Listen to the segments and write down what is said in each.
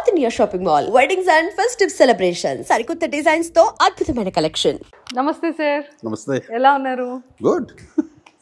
South India Shopping Mall. Weddings and festive celebrations. Sarikutta designs తో అద్భుతమైన collection. నమస్తే sir. నమస్తే. ఎలా ఉన్నారు? గుడ్.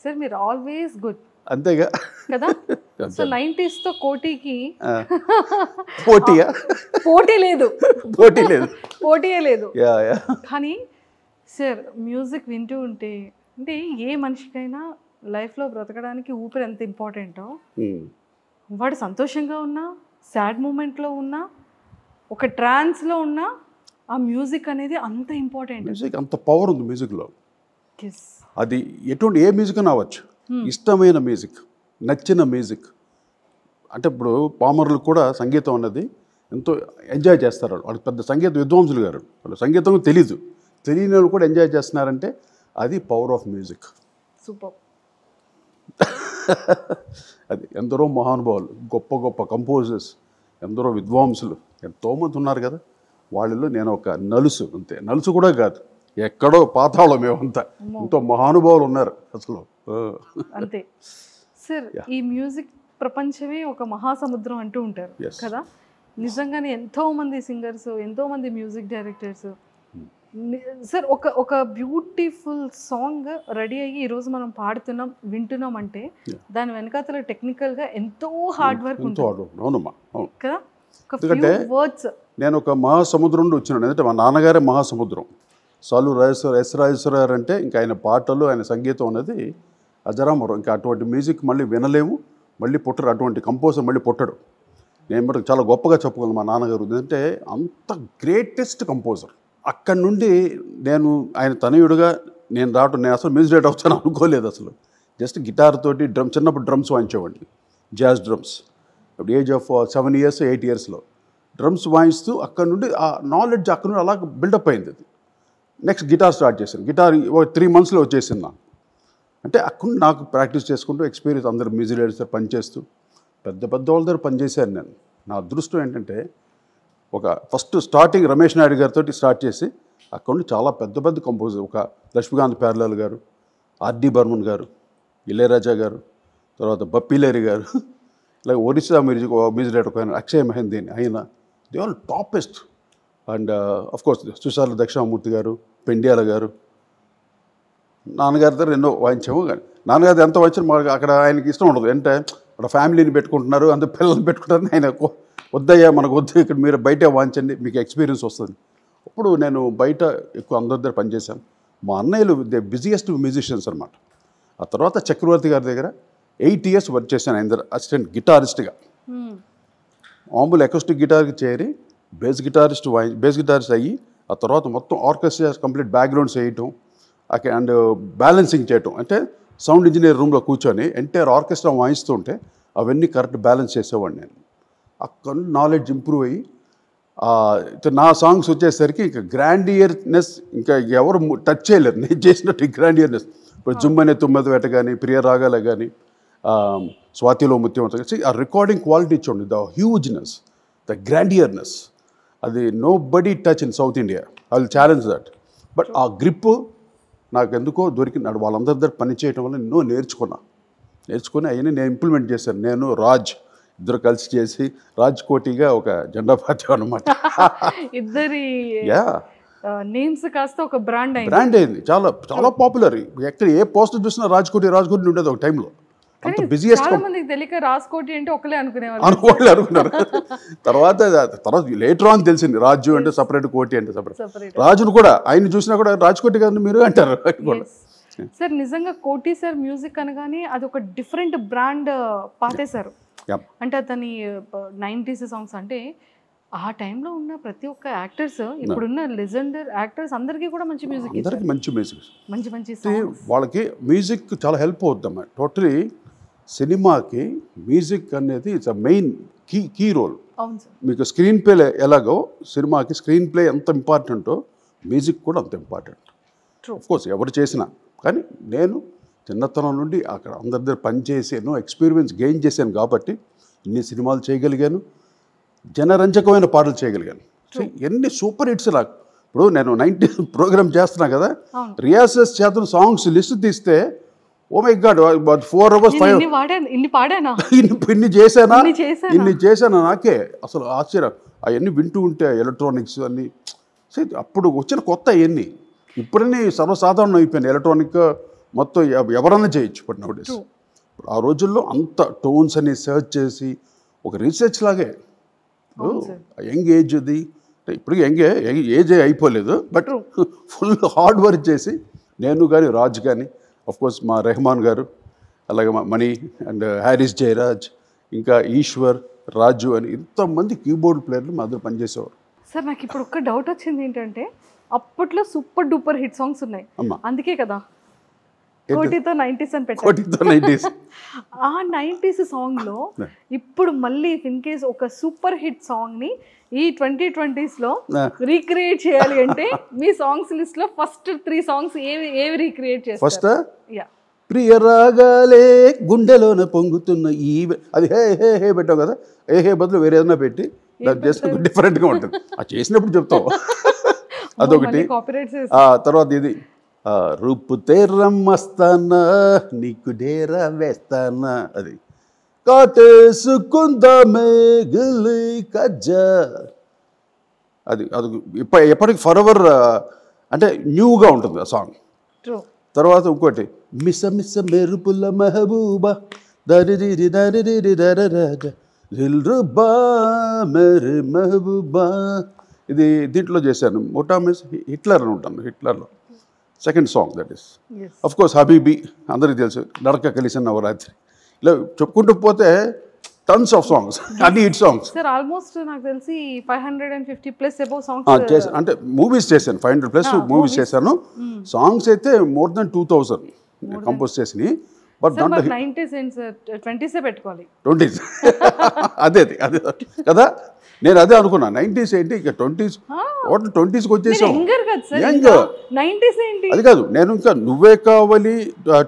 సార్ మీరు ఆల్వేస్ గుడ్. అంతేగా కదా? సో 90s తో కోటికి పోటీ లేదు. పోటీయే లేదు. కానీ సార్ మ్యూజిక్ వింటూ ఉంటే అంటే ఏ మనిషికైనా లైఫ్లో బ్రతకడానికి ఊపిరి ఎంత ఇంపార్టెంటో, వాడు సంతోషంగా ఉన్నా, సాడ్ మూమెంట్లో ఉన్నా, ఒక ట్రాన్స్లో ఉన్నా ఆ మ్యూజిక్ అనేది అంత ఇంపార్టెంట్. మ్యూజిక్ అంత పవర్ ఉంది మ్యూజిక్లో. అది ఎటువంటి ఏ మ్యూజిక్ అవ్వచ్చు, ఇష్టమైన మ్యూజిక్, నచ్చిన మ్యూజిక్. అంటే ఇప్పుడు పామరులు కూడా సంగీతం అన్నది ఎంతో ఎంజాయ్ చేస్తారు. వాళ్ళు పెద్ద సంగీత విద్వాంసులు గారు, వాళ్ళు సంగీతం తెలియని వాళ్ళు కూడా ఎంజాయ్ చేస్తున్నారంటే అది పవర్ ఆఫ్ మ్యూజిక్. సూపర్. అది ఎందరో మహానుభావులు, గొప్ప గొప్ప కంపోజర్స్, ఎందరో విద్వాంసులు ఎంతోమంది ఉన్నారు కదా. వాళ్ళలో నేను ఒక నలుసు, అంతే. నలుసు కూడా కాదు, ఎక్కడో పాతాళం మేమంతా. ఎంతో మహానుభావులు ఉన్నారు అసలు. అంతే సార్. ఈ మ్యూజిక్ ప్రపంచమే ఒక మహాసముద్రం అంటూ ఉంటారు కదా. నిజంగానే ఎంతో మంది సింగర్స్, ఎంతో మంది మ్యూజిక్ డైరెక్టర్స్. సార్ ఒక బ్యూటిఫుల్ సాంగ్ రెడీ అయ్యి ఈరోజు మనం పాడుతున్నాం, వింటున్నాం అంటే దాని వెనకాతల టెక్నికల్గా ఎంతో హార్డ్ వర్క్ ఉంటుంది కదా. ఎందుకంటే నేను ఒక మహాసముద్రం నుండి వచ్చినాను. ఎందుకంటే మా నాన్నగారే మహాసముద్రం. సాలు రాజేశ్వర గారు అంటే ఇంకా ఆయన పాటలు, ఆయన సంగీతం అనేది అజరామరం. ఇంకా అటువంటి మ్యూజిక్ మళ్ళీ వినలేము, మళ్ళీ పుట్టరు. అటువంటి కంపోజర్ మళ్ళీ పుట్టడు. నేను మరి చాలా గొప్పగా చెప్పుకోగలను మా నాన్నగారు. ఎందుకంటే అంత గ్రేటెస్ట్ కంపోజర్. అక్కడి నుండి నేను ఆయన తనయుడుగా నేను రావటం, నేను అసలు మ్యూజిక్ డైరెక్టర్ అవుతాను అనుకోలేదు అసలు. జస్ట్ గిటార్ తోటి చిన్నప్పుడు డ్రమ్స్ వాయించేవాడిని, జాజ్ డ్రమ్స్. ఇప్పుడు ఏజ్ ఆఫ్ 7 years 8 yearsలో డ్రమ్స్ వాయిస్తూ అక్కడి నుండి ఆ నాలెడ్జ్ అక్కడి నుండి అలా బిల్డప్ అయింది. అది నెక్స్ట్ గిటార్ స్టార్ట్ చేశాను. గిటార్ 3 monthsలో వచ్చేసింది నాకు. అంటే అక్కడ నాకు ప్రాక్టీస్ చేసుకుంటూ ఎక్స్పీరియన్స్, అందరు మ్యూజిక్ డైరెక్టర్ పనిచేస్తూ పెద్ద వాళ్ళ దగ్గర పనిచేశాను నేను. నా అదృష్టం ఏంటంటే ఒక ఫస్ట్ స్టార్టింగ్ రమేష్ నాయుడు గారితో స్టార్ట్ చేసి అక్కడ నుండి చాలా పెద్ద కంపోజర్, ఒక లక్ష్మీకాంత్ ప్యారలాల్ గారు, ఆర్డి బర్మన్ గారు, ఇళయరాజా గారు, తర్వాత బప్పిలేరి గారు, ఇలా ఒరిస్సా మ్యూజిక్ డైరెక్టర్ ఆయన అక్షయ్ మెహందీని, ఆయన they all toppest. And of course Sushila Dakshinamurthy garu, Pendyala గారు. నాన్నగారి దగ్గర ఎన్నో వాయించాము. కానీ నాన్నగారి ఎంత వాయించారు మాకు అక్కడ ఆయనకి ఇష్టం ఉండదు. అంటే అక్కడ ఫ్యామిలీని పెట్టుకుంటున్నారు, అంత పిల్లల్ని పెట్టుకుంటారు. ఆయన వద్దయ్యా, మనకు వద్దు, ఇక్కడ మీరు బయట వాయించండి, మీకు ఎక్స్పీరియన్స్ వస్తుంది. అప్పుడు నేను బయట ఎక్కువ అందరి దగ్గర పనిచేశాను. మా అన్నయ్యలు దే బిజియెస్ట్ మ్యూజిషియన్స్ అనమాట. ఆ తర్వాత చక్రవర్తి గారి దగ్గర 8 years వర్క్ చేశాను ఆయన దగ్గర అసిస్టెంట్ గిటారిస్ట్గా. మామూలు అకౌస్టిక్ గిటార్కి చేరి బేస్ గిటారిస్ట్ అయ్యి ఆ తర్వాత మొత్తం ఆర్కెస్ట్రా కంప్లీట్ బ్యాక్గ్రౌండ్స్ వేయటం అండ్ బ్యాలెన్సింగ్ చేయటం. అంటే సౌండ్ ఇంజనీర్ రూమ్లో కూర్చొని ఎంటైర్ ఆర్కెస్ట్రా వాయిస్తుంటే అవన్నీ కరెక్ట్ బ్యాలెన్స్ చేసేవాడిని నేను. అక్కడ నాలెడ్జ్ ఇంప్రూవ్ అయ్యి నా సాంగ్స్ వచ్చేసరికి ఇంకా గ్రాండియర్నెస్ ఇంకా ఎవరు టచ్ చేయలేరు నేను చేసినట్టు. గ్రాండియర్నెస్ ఇప్పుడు జుమ్మనే తుమ్మది వేట కానీ, ప్రియ రాగాలే కానీ, స్వాతిలో ముత్యం కలిసి ఆ రికార్డింగ్ క్వాలిటీ చూడండి, ద హ్యూజ్నెస్, ద గ్రాండియర్నెస్, అది nobody touch in South India. I will challenge that. But ఆ గ్రిప్ నాకు ఎందుకో దొరికినాడు. వాళ్ళందరి దగ్గర పని చేయడం వల్ల ఎన్నో నేర్చుకుని అవన్నీ నేను ఇంప్లిమెంట్ చేశాను. నేను రాజ్ ఇద్దరు కలిసి చేసి రాజ్కోటిగా ఒక జెండా పార్టీ అనమాట. ఇద్దరి నేమ్స్ కాస్త ఒక బ్రాండ్ అయింది. చాలా చాలా పాపులర్. ఎక్కడ ఏ పోస్టర్ చూసినా రాజ్కోటి ఉండేది ఒక టైంలో. అంత బిజియెస్ట్. తెలియక రాజ్కోటి అంటే ఒకలే అనుకున్నారు. తర్వాత లేటర్ ఆన్ తెలిసింది రాజు అంటే సపరేట్, కోటి అంటే సపరేట్. రాజును కూడా ఆయన చూసినా కూడా రాజ్కోటి గారిని మీరు అంటారు. సార్ నిజంగా కోటి సార్ మ్యూజిక్ అనగానే అది ఒక డిఫరెంట్ బ్రాండ్ పాతేశారు. అంటే అతని 90s సాంగ్స్ అంటే ఆ టైంలో ఉన్న ప్రతి ఒక్క యాక్టర్స్, ఇప్పుడున్న లెజెండర్ యాక్టర్స్ అందరికీ కూడా మంచి మ్యూజిక్, మంచి వాళ్ళకి మ్యూజిక్ చాలా హెల్ప్ అవుద్దమ్మా. టోటలీ సినిమాకి మ్యూజిక్ అనేది it's a main key role. మీకు స్క్రీన్ ప్లే ఎలాగో సినిమాకి స్క్రీన్ ప్లే ఎంత ఇంపార్టెంటో మ్యూజిక్ కూడా అంత ఇంపార్టెంట్. ఆఫ్కోర్స్ ఎవరు చేసినా, కానీ నేను చిన్నతనం నుండి అక్కడ అందరి దగ్గర పనిచేసి ఎన్నో ఎక్స్పీరియన్స్ గెయిన్ చేశాను కాబట్టి ఇన్ని సినిమాలు చేయగలిగాను, జనరంజకమైన పాటలు చేయగలిగాను. ఎన్ని సూపర్ హిట్స్. నాకు ఇప్పుడు నేను 90 ప్రోగ్రామ్ చేస్తున్నా కదా, రియాసెస్ చేస్తున్న సాంగ్స్ లిస్ట్ తీస్తే ఓ మై గాడ్ 4 hours 5 ఇన్ని చేశానా నాకే అసలు ఆశ్చర్యం. అవన్నీ వింటూ ఉంటే ఎలక్ట్రానిక్స్ అన్నీ అప్పుడు వచ్చిన కొత్త అవన్నీ ఇప్పుడన్నీ సర్వసాధారణం అయిపోయింది. ఎలక్ట్రానిక్ మొత్తం ఎవరన్నా చేయొచ్చు బట్ నౌ డేస్. ఆ రోజుల్లో అంత టోన్స్ అని సెర్చ్ చేసి ఒక రీసెర్చ్ లాగే. యంగ్ ఏజ్ది ఇప్పుడు ఏజ్ అయిపోలేదు బట్ ఫుల్ హార్డ్ వర్క్ చేసి నేను కానీ రాజ్ కానీ కోర్స్ మా రెహమాన్ గారు అలాగే మా మణి అండ్ హ్యారిస్ జయరాజ్ ఇంకా ఈశ్వర్ రాజు అని ఇంతమంది కీబోర్డ్ ప్లేయర్లు మా దగ్గర పనిచేసేవారు. సార్ నాకు ఇప్పుడు ఒక్క డౌట్ వచ్చింది ఏంటంటే అప్పట్లో సూపర్ డూపర్ హిట్ సాంగ్స్ ఉన్నాయి, అందుకే కదా కోటితో 90s అని పెట్టారు. ఆ 90s సాంగ్ లో ఇప్పుడు మళ్ళీ ఇన్ కేస్ ఒక సూపర్ హిట్ సాంగ్ ని ఈ 2020s లో రీక్రియేట్ చేయాలి అంటే మీ సాంగ్స్ లిస్ట్ లో ఫస్ట్ 3 సాంగ్స్ ఏవి రీక్రియేట్ చేస్తారు? ఫస్ట్ ప్రియ రాగాలే గుండెలోన పొంగుతున్న ఈ అది హే హే హే పెట్టావు కదా, ఏ హే బదులు వేరే ఏదైనా పెట్టి దాన్ని చేస్తే డిఫరెంట్గా ఉంటుంది. అది చేసినప్పుడు చెప్తావు అదొకటి. తర్వాత ఇది రూపు తెరమ్మస్తానా నీకు డేరా వేస్తానా, అది కాటేసుకుందామే గిల్లి కజ్జా, అది ఎప్పటికి ఫర్ ఎవర్ అంటే న్యూగా ఉంటుంది ఆ సాంగ్. తర్వాత ఇంకోటి మిస మిస మెరుపుల మెహబూబా దరిదిరి దరిదిరి దరరాజ దిల్రుబా మెరి మెహబూబా, ఇది దీంట్లో చేశాను. మోటా మిస్ హిట్లర్ అని ఉంటాను, హిట్లర్లో second song that is. Of course హబీబీ అందరికీ తెలుసు, నడక కలిసిన నవరాత్రి, ఇలా చెప్పుకుంటూ పోతే టన్స్ ఆఫ్ సాంగ్స్, అన్ని హిట్ సాంగ్స్. సార్ ఆల్మోస్ట్ నాకు తెలిసి 550+ అబౌవ్ సాంగ్స్ చేశాను. అంటే మూవీస్ చేశాను, 500+ మూవీస్ చేశాను. సాంగ్స్ అయితే మోర్ దెన్ 2000 కంపోజ్ చేసినాయి. బట్ దాంట్లో 20s పెట్టుకోవాలి, 20s అదే కదా, నేను అదే అనుకున్నా. 90s ఏంటి ఇక 20s వచ్చేసాం. అది కాదు, నేను ఇంకా నువ్వే కావాలి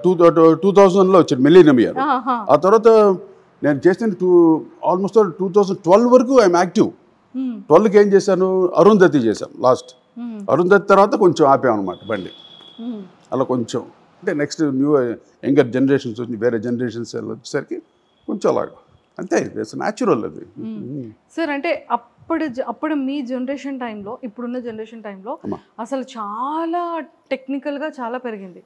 2000లో వచ్చింది మిలీనియం ఇయర్. ఆ తర్వాత నేను చేసిన ఆల్మోస్ట్ 2012 వరకు ఐఎమ్ యాక్టివ్. 12కి ఏం చేశాను, అరుంధతి చేశాను లాస్ట్. అరుంధతి తర్వాత కొంచెం ఆపామన్నమాట బండి. అలా కొంచెం అంటే నెక్స్ట్ యంగర్ జనరేషన్స్ వచ్చి వేరే జనరేషన్స్ వచ్చేసరికి కొంచెం అలాగా అంతే, ఇట్స్ న్యాచురల్ అది. సార్ అంటే అప్పుడు మీ జనరేషన్ టైంలో ఇప్పుడున్న జనరేషన్ టైంలో అసలు చాలా టెక్నికల్గా చాలా పెరిగింది.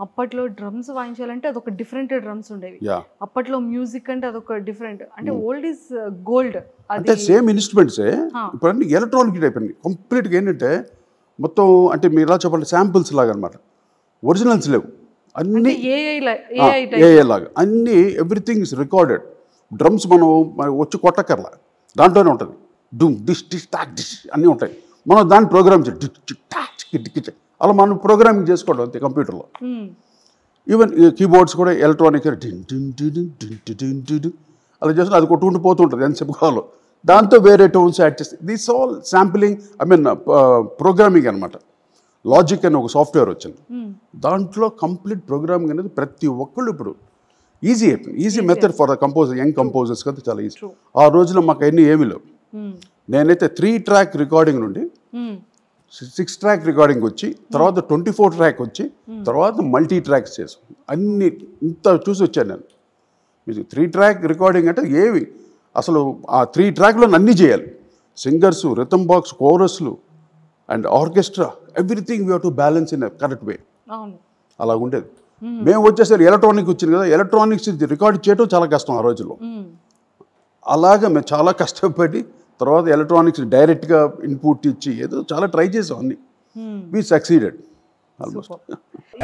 అప్పట్లో డ్రమ్స్ వాయించాలంటే అదొక డిఫరెంట్ డ్రమ్స్ ఉండేవి. అప్పట్లో మ్యూజిక్ అంటే అదొక డిఫరెంట్, అంటే ఓల్డ్ ఈజ్ గోల్డ్. అంటే సేమ్ ఇన్స్ట్రుమెంట్సే ఇప్పుడు అన్ని ఎలక్ట్రానిక్ అయిపోయింది కంప్లీట్గా. ఏంటంటే మొత్తం అంటే మీరు ఇలా చెప్పాలి శాంపుల్స్ లాగా అనమాట, ఒరిజినల్స్ లేవు, అన్ని ఏఐ లాగా అన్ని. Everything is recorded. డ్రమ్స్ మనం వచ్చి కొట్టకర్లా, దాంట్లోనే ఉంటుంది. డూమ్ డిష్ డిష్ టాక్ డిష్ అన్నీ ఉంటాయి. మనం దాన్ని ప్రోగ్రామ్ చేయాలి, అలా మనం ప్రోగ్రామింగ్ చేసుకోవడం అంతే కంప్యూటర్లో. ఈవెన్ కీబోర్డ్స్ కూడా ఎలక్ట్రానిక్ అలా చేస్తే అది కొట్టుకుంటూ పోతుంటుంది ఎంతసేపు కావాలో. దాంతో వేరే టోన్స్ యాడ్ చేస్తే దిస్ ఆల్ శాంప్లింగ్, ప్రోగ్రామింగ్ అనమాట. లాజిక్ అని ఒక సాఫ్ట్వేర్ వచ్చింది, దాంట్లో కంప్లీట్ ప్రోగ్రామింగ్ అనేది ప్రతి ఒక్కళ్ళు ఇప్పుడు ఈజీ అయిపోయింది. Easy method for the composer, young composers కదా చాలా ఈజీ. ఆ రోజులో మాకు అన్నీ ఏమీ లేవు. నేనైతే 3 track రికార్డింగ్ నుండి 6 track రికార్డింగ్ వచ్చి తర్వాత 24 track వచ్చి తర్వాత మల్టీ ట్రాక్స్ చేసాం. అన్ని ఇంత చూసి వచ్చాను నేను. మీరు 3 track రికార్డింగ్ అంటే ఏవి అసలు ఆ 3 trackలో అన్నీ చేయాలి. సింగర్స్, రిథమ్ బాక్స్, కోరస్లు and orchestra, everything we have to balance in correct way. అలా ఉండేది. మేము వచ్చేసరికి ఎలక్ట్రానిక్ వచ్చింది కదా, ఎలక్ట్రానిక్స్ రికార్డ్ చేయడం చాలా కష్టం ఆ రోజుల్లో. అలాగా మేము చాలా కష్టపడి తర్వాత ఎలక్ట్రానిక్స్ డైరెక్ట్గా ఇన్పుట్ ఇచ్చి ఏదో చాలా ట్రై చేసాం అన్ని. We succeeded almost.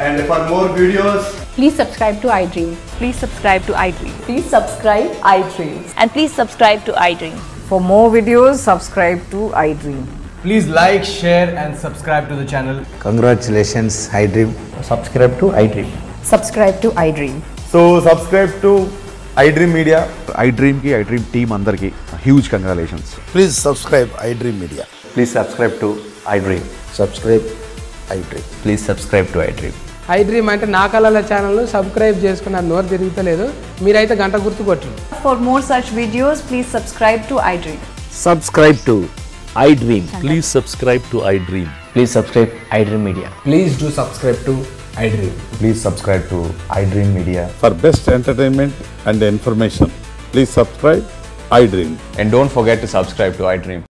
And for more videos, please subscribe to iDream. Please subscribe to iDream. Please subscribe iDream. And please subscribe to iDream. For more videos, subscribe to iDream. please like, share and subscribe to the channel. Congratulations, iDream. Subscribe to iDream. Subscribe to iDream. So subscribe to iDream Media. iDream ki iDream team andarki huge congratulations. Please subscribe iDream Media. Please subscribe to iDream. Subscribe iDream. Please subscribe to iDream. iDream అంటే నా కళల channel subscribe చేసుకున్న నోరు తిరుగుతలేదు, మీరైతే గంట గుర్తు కొట్టండి. For more such videos, please subscribe to iDream. Subscribe to iDream. Please subscribe to iDream. Please subscribe iDream Media. Please do subscribe to iDream. Please subscribe to iDream Media. For best entertainment and information, please subscribe iDream. And don't forget to subscribe to iDream.